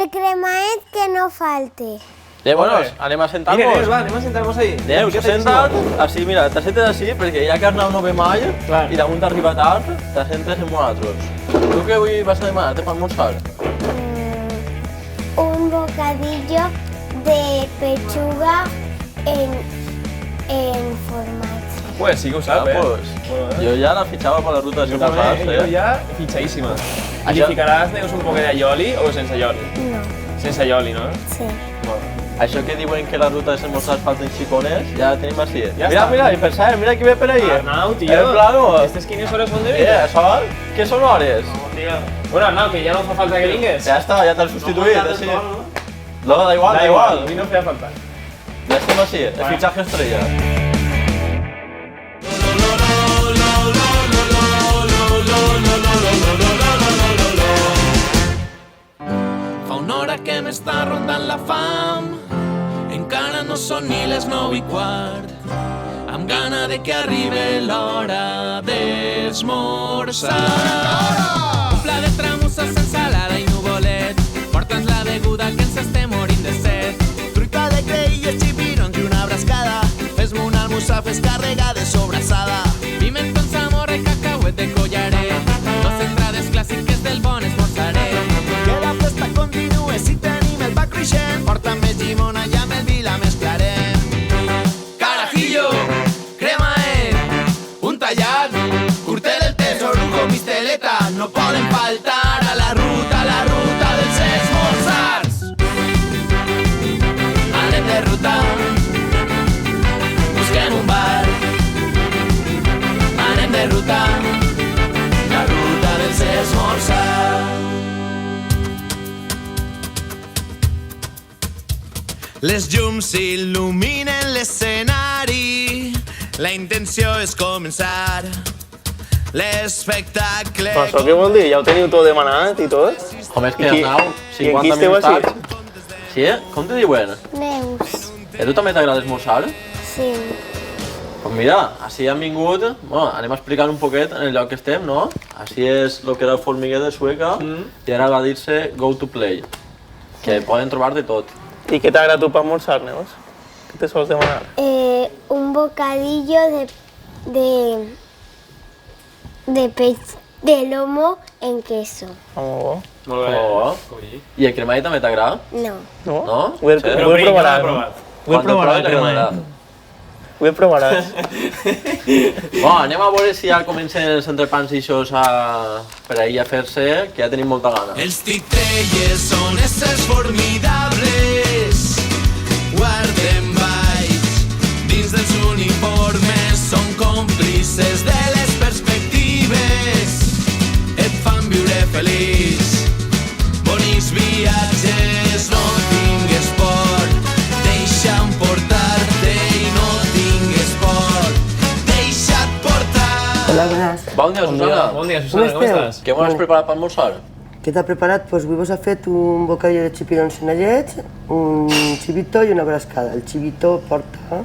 El cremaet que no falte. Llavors, anem a sentar-nos. Vinga, va, anem a sentar-nos ahí. Aneu, senta't, així, mira, t'assetes així, perquè ja que Arnau no ve mai, i damunt arriba tard, t'assentes amb nosaltres. Tu què avui vas a demanar? Te fa almorzar? Un bocadillo de pechuga en formatge. Pues sí que ho sap, Jo ja la fitxava per la ruta de Santa Paz, Jo ja fitxadíssima. I li Això- ficaràs, deus, un poquet de ioli o sense ioli? No, Sense ioli, no? sí. Això que diuen que la ruta de Sermosar falten xicones, ja la tenim així. Ja Mira, està. mira, i per cert, mira qui ve per ahí. Arnau, tío. Claro. ¿Estas quines hores son de vida? Això, què són hores? Bueno, Arnau, que ya no fa falta que vingues. Ja està, ja t'han substituït, així. No, da igual, Da da igual, a igual. mi no feia falta. Ja estem així, el fitxatge estrella. Fa una hora que m'està rondant la fam, encara no són ni les 9:15, amb gana de que arribi l'hora d'esmorzar. Un pla de tramusses, ensalada i nuvolet, porta'ns la beguda que ens estem morint de set. Truita de creïlles, xipirons i una brascada, fes-me un almorzar, fes càrrega de sobrassada. Pimentó, zamorra i cacauet de collaret, dos entrades clàssiques del bon esmorzaré. Que la festa continue si tenim el pa cruixent, porta'm més llimona i amb el vi la mesclarem. Carajillo, cremaet, un tallat, curtet del test, orujo, misteleta, no poden faltar a la ruta dels esmorzars. Anem de ruta, busquem un bar. Anem de ruta, la ruta dels esmorzars. Les llums il·luminen l'escenari, la intenció és començar l'espectacle. Però això què vol dir? Ja ho teniu tot demanat i tot? Home, és que I qui- Arnau, i en qui 50 esteu minuts així? tard. Sí, com te diuen? Neus. A tu també t'agrada esmorzar? Sí. Pues mira, així han vingut, bueno, anem a explicar un poquet en el lloc que estem, no? Així és el que era el formiguer de Sueca i ara va dir-se Go to Play, que poden trobar de tot. I què t'agrada tu per almorzar, Neus? Què te sols demanar? Un bocadillo de lomo en queso. Molt bo. Molt bé. Oh. I el cremall també t'agrada? No. No? No? Ho he, Sí. ho Però he primer provaràs. l'he provat. Ho he provaràs, t'agradarà. Ho he provaràs. Bueno, anem a veure si ja comencen els entrepans i això per ahir a fer-se, que ja tenim molta gana. Els titelles són éssers formidables, guarden baix dins dels uniformes, són còmplices de les perspectives, et fan viure feliç. Bonics viatges, no tingues por, deixa'm portar-te i no tingues por, deixa't portar. Hola, buenas. Bon dia, Susana. Bon dia, Susana, com esteu? estàs? Què m'has preparat per almorzar? ¿Qué te ha preparado? Pues avui vos ha fet un bocadillo de xipirons en llet, un xivito i una brascada. El xivito porta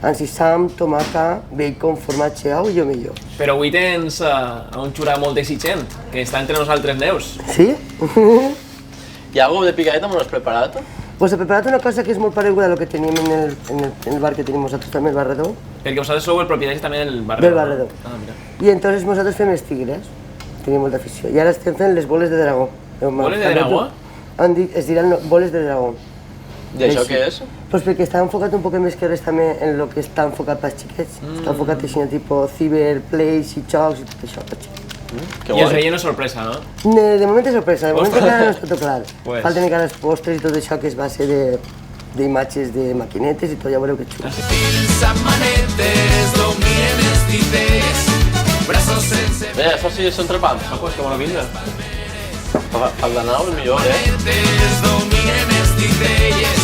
ansisam, tomaca, bacon, formatge, au i millor. Però avui tens un xurà molt exigent, que està entre nosaltres Neus. Sí? Hi ha alguna de picadeta m'ho has preparat? Pues he preparat una cosa que és molt pareguda a lo que tenim en el bar que tenim nosaltres també, el Barredor. Perquè vosaltres sou el propietari també del barri. Del Barredor. Ah, mira. I entonces nosaltres fem els tigres, tenim molta afició. I ara estem fent les boles de dragó. Boles de dragó? Es diran boles de dragó. I això què és? Pues perquè està enfocat un poc més que res també en lo que està enfocat pels xiquets. Està enfocat així, tipus ciberplays i jocs i tot això. per xiquets. Que I us guai. veient una sorpresa, no? De moment és sorpresa, de moment encara no està tot clar. Pues. Falten encara els postres i tot això que és base d'imatges de maquinetes i tot, ja veureu que xulo. Fils amb manetes, dominen els titelles, braços sense Bé, això sí és entrepans. Ah, pues que bona pinta. El d'Arnau és millor, eh? manetes, dominen els titelles,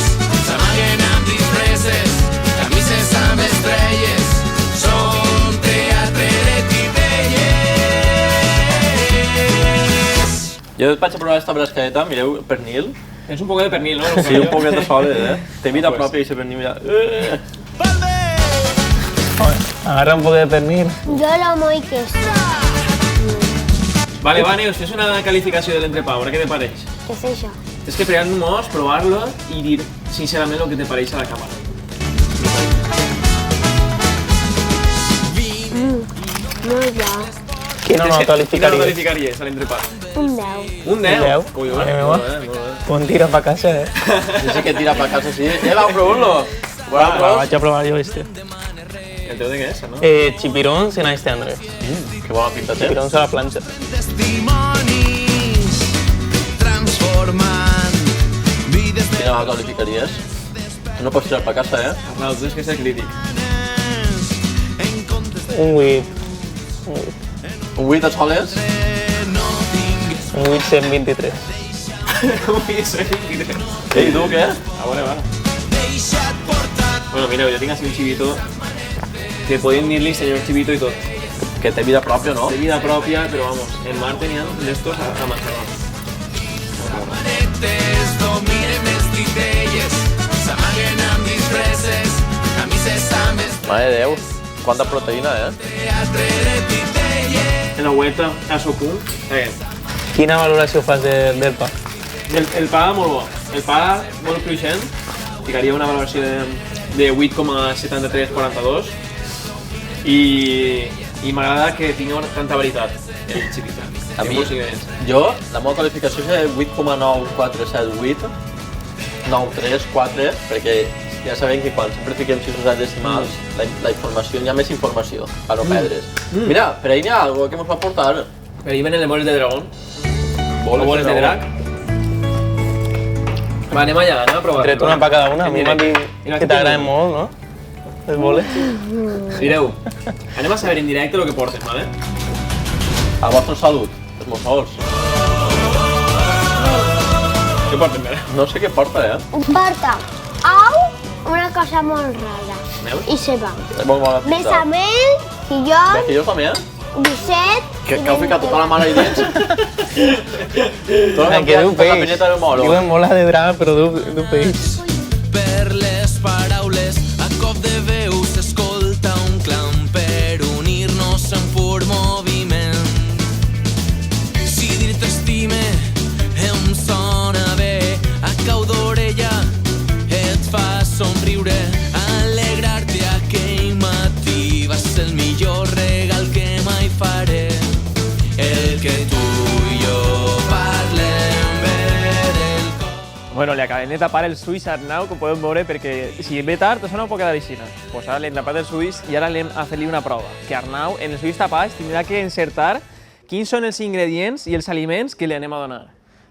s'amaguen amb disfresses, camises amb estrelles, són teatre de titelles. Jo vaig a provar esta brascadeta, mireu, pernil. Tens un poc de pernil, no? Sí, un poquet de sòlid, eh? Té vida pròpia i ese pernil, mira. Agarra un poc de pernil. Yo lomo y queso. Vale, va, Neus, fes una calificació de l'entrepà, a veure què te pareix. ¿Qué sé yo? Tienes que pegar un mos, probarlo y dir sinceramente lo que te parece a la cámara. Molt bo. Quina nota Quina qualificaries? nota qualificaries a l'entrepà? Un 10. Un 10? Un 10? Collons, Mare meva. molt bé, molt bé. Bon tira pa casa, eh? Jo sí que tira per casa, sí. Vamos a probarlo. Va, vaig a provar jo este. El teu de què és, no? Chipirons en Ice Andrés. Que bona pinta té. Chipirons a la planxa. Testimonis transformant vides de Quina qualificaries? No pots tirar per casa, eh? Arnau, tu tens que ser crític. Un 8. Un 8 a soles? Un 8 123. Ui, soy increíble. I tu què? Ah, bueno, va. Bueno, mireu, jo tinc així un xivito que podem dir-li senyor xivito i tot. Que té vida pròpia, no? De vida pròpia, però vamos, en mar tenien d'estos a mantener. paretes dominen els titelles s'amaguen amb disfresses camises amb els Mare de Déu, quanta proteïna, eh? teatre de titelles En la web a Socum, Quina valoració fas del pa? el pa molt bo. El pa molt cruixent, ficaria una valoració de 8,7342 i m'agrada que tingui tanta veritat el xipita. A mi, jo, la meva qualificació és 8,9478, 934, perquè ja sabem que quan sempre fiquem xifres decimals, la informació, hi ha més informació, per no perdre's. Mira, per ahí n'hi ha algo que ens va portar. Per ahí venen les boles de dragón. Boles de drac. Va, anem allà, anem a provar. Tret una pa cada una, a mi m'han dit que t'agraden molt, no? Les boles. Mireu, anem a saber en directe el que porten, ¿vale? A vostra salut, els mossors. Què porten, Vera? No sé què porta, eh? Porta au, una cosa molt rara. Veus? I ceba. És molt bona pinta. Bechamel, quillon, Mejillos també, eh? guiset Que heu ficat tota la mare ahí dins. Tota Que du la peix. pineta del moro. Diuen mola de drac, però du peix. per les paraules a cop de veu s'escolta un clam per unir-nos en fur moviment si dir-te estime em sona bé a cau d'orella et fa somriure alegrar-te aquell matí va ser el millor regal que mai faré el que tu i jo parlem bé del cor. Bueno, li acabem de tapar el suís a Arnau, com podem veure, perquè si ve tard, això no pot quedar així. Pues ara l'hem tapat el suís i ara anem a fer-li una prova. Que Arnau, en el suís tapat, tindrà que encertar quins són els ingredients i els aliments que li anem a donar.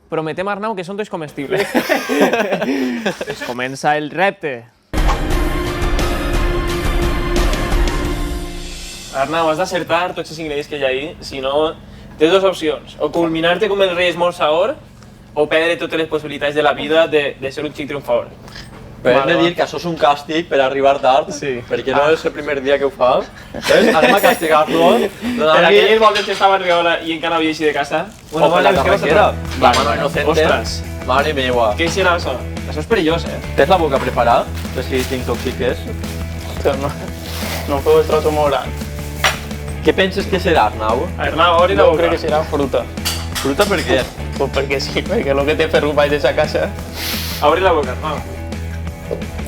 Prometem, Arnau, que són tots comestibles. Comença el repte. Arnau, has d'acertar tots els ingredients que hi ha ahí, si no, tens dues opcions. O culminar-te com el rei esmorzaor, o perdre totes les possibilitats de la vida de ser un xic triomfador. Però hem de dir que això és un càstig per arribar tard, Sí. perquè no és el primer dia que ho fa. Entonces, anem a castigar-lo, Per donant-li aquelles voltes que estava a Riola i encara havia eixit de casa... o per la carretera. Va, mano inocente. Ostres, Mare meva. què serà això? Això és perillós, eh? Tens la boca preparada? Per si t'intoxiques? No feu el trozo molt gran. Què penses que serà, Arnau? Arnau, obri la Jo boca. crec que serà fruta. Fruta per què? Pues perquè sí, perquè el que té ferro vaig deixar a casa. Obri la boca, Arnau.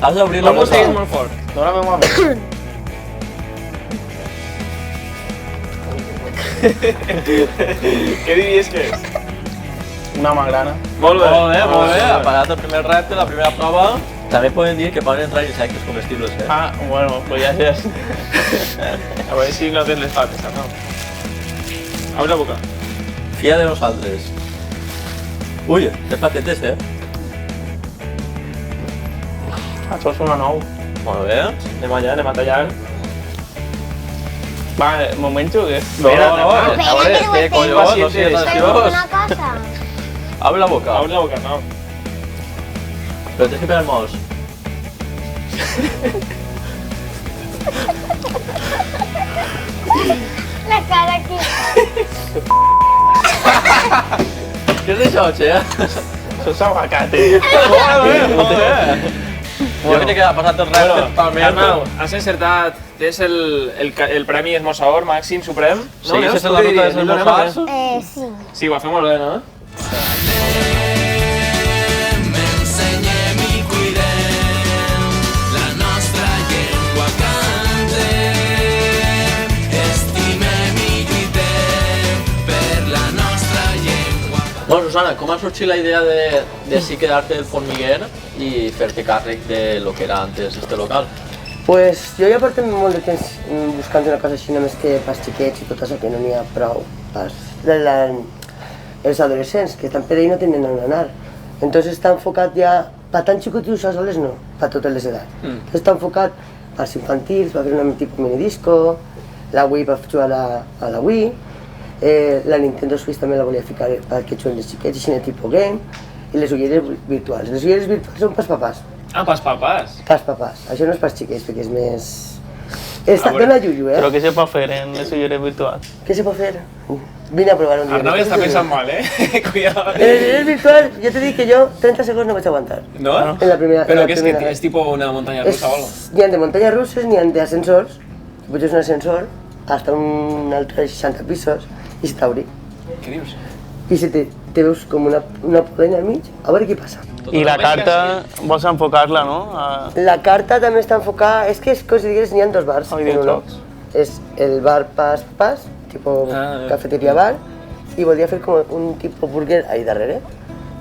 Has d'obrir la No boca. mostiguis molt fort. Dóna-me un moment. Què diries que és? Una magrana. Molt bé. Molt bé. Ha parat el primer repte, la primera prova. També poden dir que poden entrar insectes comestibles, eh? Ah, bueno, pues ja sé. A veure si no tens les pates, Arnau. Obri la boca. Fia de nosaltres. Ui, té patates, eh? Això és una nou. Molt bé. Anem allà, anem a tallar. Va, m'ho menjo o què? No, Arnau. a veure, què collons, no siguis Però ansiós. una cosa. Abre la boca. Obri la boca, Arnau. Però tens que pegar molts. La cara que... Què és això, Che? Això és aguacate. Molt bé. Jo crec que ha passat el repte totalment. Arnau, has encertat. Tens el premi esmorzaor màxim suprem. Sí, això és la ruta dels esmorzars. Sí. Sí, ho va fer molt bé, no? Susana, com ha sorgit la idea de sí quedar-te el formiguer i fer-te càrrec de lo que era antes este local? Pues jo ja portem molt de temps buscant una cosa així, només que pels xiquets i tot això, que no n'hi ha prou. Els adolescents, que estan per ahí no tenen on anar. Entonces està enfocat ja, per tan xicotius a soles no, per totes les edats. Entonces està enfocat pels infantils, va fer un tipus minidisco, la Wii va jugar a la Wii, la Nintendo Switch també la volia ficar perquè juguen els xiquets, així de tipus game, i les ulleres virtuals. Les ulleres virtuals són pels papàs. Ah, pels papàs. Pels papàs, això no és pels xiquets, perquè és més... Dona Yuyu, eh? Però què se pot fer en les ulleres virtuals? Què se pot fer? Vine a provar un dia. Arnau ja està pensant mal, Cuidado. En les ulleres virtuals, jo t'he dit que jo 30 segons no vaig aguantar. No? En la primera, Però en la què és primera que vez. és tipo una muntanya russa o algo? N'hi ha de muntanyes russes, n'hi ha d'ascensors, que puges un ascensor hasta un altre 60 pisos i se t'obri. Què dius? I se te veus com una polenya al mig, a veure què passa. I la carta vols enfocar-la, no? La carta també està enfocada, és que és com si digués, n'hi ha dos bars A en uno. videojocs. És el bar pas, tipo cafeteria bar, i volia fer com un tipus burger ahí darrere,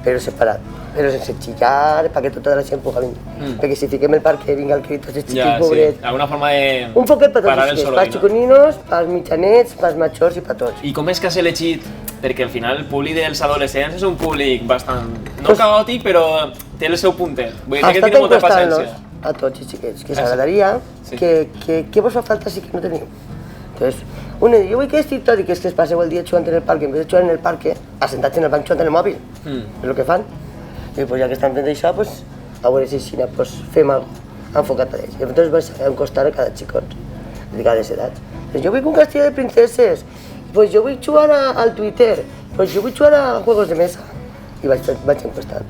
però separat, però sense xillar, perquè tota la gent pugui venir. Perquè si fiquem el parc que vinga el crit, tots els xiquets pobrets... Alguna forma de... Un poquet per tots parar els el xiquets, soroll, pels xiconinos, pels mitjanets, pels majors i per tots. I com és que has elegit? Perquè al final el públic dels adolescents és un públic bastant... No caòtic, però té el seu puntet. Vull dir que tiene molta paciència. A tots els xiquets, que s'agradaria, què vos fa falta si que no teniu? Entonces, un diu, jo vull que estic tot i que és que es passeu el dia jugant en el parc, en vez de jugar en el parc, assentats en el banc jugant en el mòbil, és el que fan. I pues, ja que estan fent això, pues, a veure si així pues, fem alguna cosa enfocat a ells. I llavors vaig encostar a cada xicot, de cada edats. Pues jo vull un castillo de princeses, pues jo vull jugar al Twitter, pues jo vull jugar a juegos de mesa. I vaig encostar.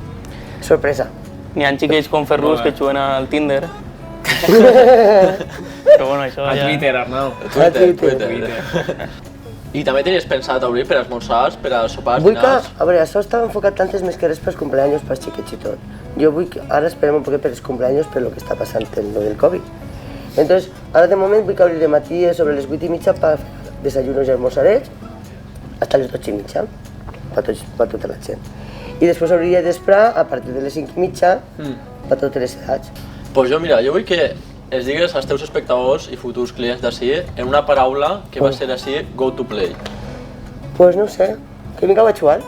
Sorpresa. N'hi ha xiquets com Ferrus que juguen al Tinder. Però bueno, això A ja... Twitter, Arnau. Twitter. I també tenies pensat obrir per esmorzars, per a sopars, Vull que, dinars? a veure, això està enfocat tantes més que res pels cumpleaños, pels xiquets i tot. Jo vull que, ara esperem un poquet per els cumpleaños per lo que està passant en lo del Covid. Entonces, ara de moment vull que obrir de matí sobre les 8:30 per desayunos i almorzarets, hasta les 12:30, per tota la gent. I després obriria d'esprà a partir de les 5:30 per totes les edats. Pues jo, mira, jo vull que es digues als teus espectadors i futurs clients d'ací en una paraula que va ser així, go to play. Pues no ho sé, que vinga a jugar.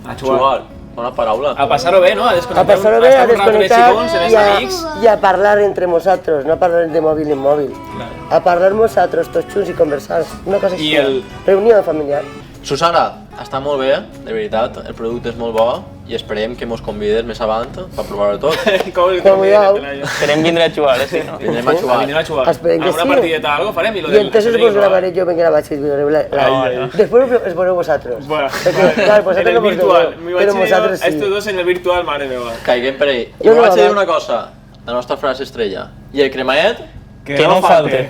A jugar. Jugar, una paraula. A passar-ho bé, no? A A desconnectar. passar-ho bé, a estar un rato desconnectar amb els xicons, amb els amics. i a parlar entre nosaltres, no a parlar de mòbil en mòbil. A parlar nosaltres tots junts i conversar, una cosa així. Reunió familiar. Susana, està molt bé, de veritat, el producte és molt bo i esperem que mos convides més avant per provar-ho tot. Com el Cuidao. Esperem vindre a jugar, sí, no? Vindrem a jugar. Vindrem a jugar. Esperem que Alguna sí. partideta, algo farem i lo I del... entonces vos gravaré jo, me gravatge i veureu la... Després es veureu vosaltres. Bueno, Perquè, clar, en vosaltres el no vos virtual. veureu, M'hi però vaig dir vosaltres jo, estos sí. dos en el virtual, mare meva. Caiguem per ahí. I Jo me no vaig dir la una cosa, la nostra frase estrella. I el cremaet? Que no falte.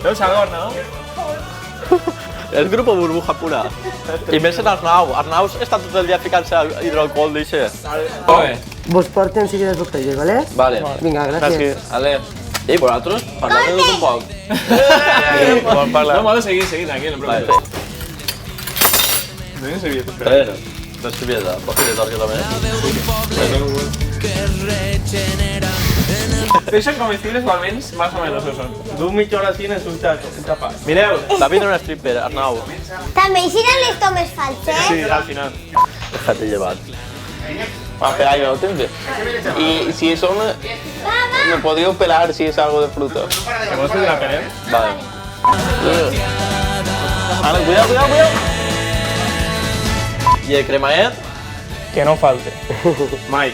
Veus algo, no? El grupo burbuja pura. I més en Arnau. Arnau està tot el dia ficant-se hidroalcohol, dice. Molt bé. Vos porto enseguida els bocadillos, ¿vale? Vale. Vinga, gràcies. Ale. I vosaltres, parlem-nos un poc. Vol parlar. No, m'ho ha de seguir, tranquil, no Vale. preocupes. No he seguit, espera. Bueno, descrivieta, pots fer que també? Però són comestibles o almenys más o menos ho són. Du mitja hora així en un tapat. Mireu. David era un stripper, Arnau. També hi seran les tomes falses? Sí, al final. Déjate llevar. Para pelar yo, ¿entiendes? Y si son... ¿Me podría pelar si es algo de fruta? Que vols que te la pelem? Vale. Ana, cuidado, cuidado, cuidado. I el cremaet? Que no falte. Mai.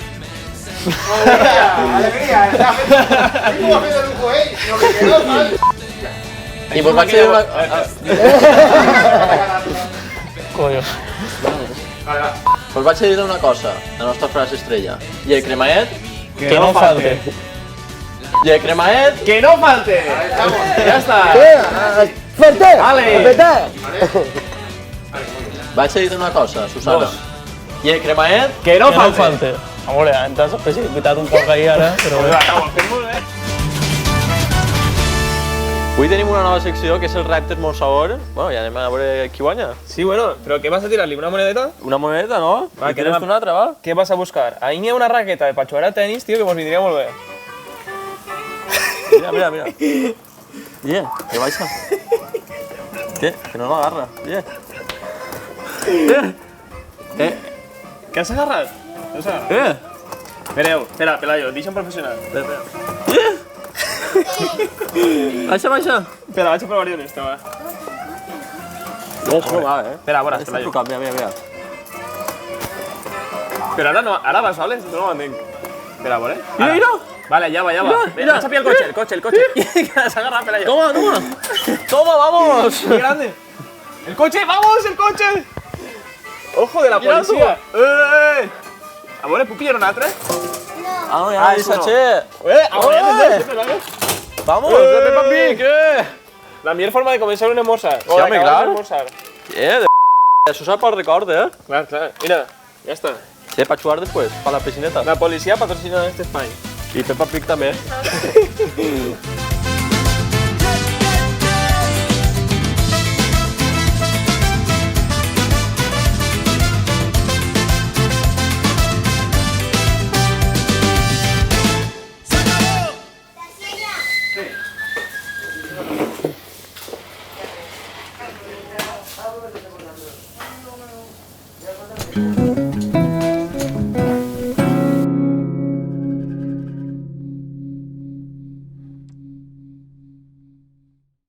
I vos vaig dir una... Coño. Vos vaig dir una cosa, la nostra frase estrella. I el cremaet? Que no falte. I el cremaet? ¡Que no falte! Ya está. Fuerte! Ale. Apretar! Vaig dir una cosa, Susana. Dos. I el cremaet? Que no Que no falte. falte. Amore, t'has precipitat un poc ahir ara, però bé. Ho fem molt bé. Avui tenim una nova secció que és el reptes molt sabor. Bueno, ja anem a veure qui guanya. Sí, bueno, pero ¿qué vas a tirarle? ¿Una monedeta? Una monedeta, no? Va, I tires tu una altra, va? ¿Qué vas a buscar? Ahí ni una raqueta para jugar a tenis, tío, que nos vendría muy bien. Mira. Bien, que baixa. ¿Qué? Que no l'agarra. Bien. ¿Qué has agarrado? ¿Qué has agarrado? Espera, Pelayo, dice un profesional. Espera. Baixa. Espera, vaig a provar jo esto, va. Eso no va, Espera, ahora, Està Pelayo. trucat, mira. Pero ahora no, ahora va soles, no lo entenc. Espera, ¿vale? Mira. Vale, ya va. Mira. Vaig a pillar el coche. Que has agarrado, Pelayo. Toma, vamos. ¡Qué grande! ¡El coche! ¡Vamos, el coche! ¡Ojo de la Mira policía! ¡Eh! ¿A veure, puc pillar un altre? Ah, no, ja eso no. Che. Vamos, de Peppa Pig, La millor forma de començar un esmorzar. Sí, home, clar. Esmorzar. Això s'ha pel record, Clar. Mira, ya está. Sí, per jugar després, per la piscineta. La policía patrocina este espai. I Peppa Pig també. ¡Se acabó!